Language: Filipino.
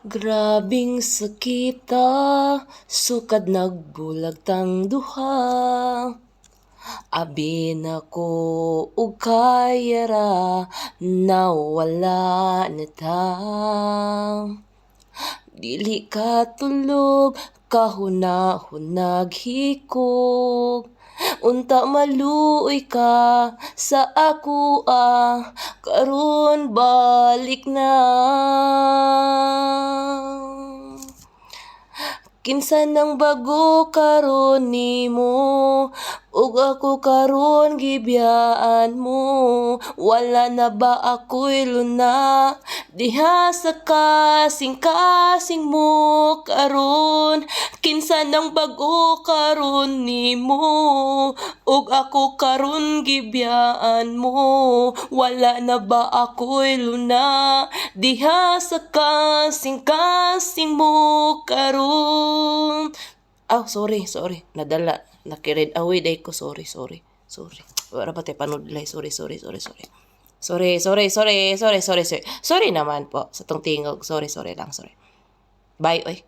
Grabing sakita, sukad nagbulag tang duha. Abi na ko ug kayara, nawala na ta. Dili ka tulog, kahuna-hunag hikog. Unta maluoy ka sa ako karon balik na. Kinsa nang bago karon nimo, ug ako karon gibiyaan mo. Wala na ba ako'y luna, diha sa kasing-kasing mo karon. Kinsa nang bago karon nimo, ug ako karon gibiyaan mo. Wala na ba ako'y luna, diha sa kasing-kasing mo karon. Sorry. Nadala. Nakiread away day ko. Sorry. Wala pa tayo panudlay. Sorry. Sorry naman po sa tong tingog. Sorry lang. Bye, oy.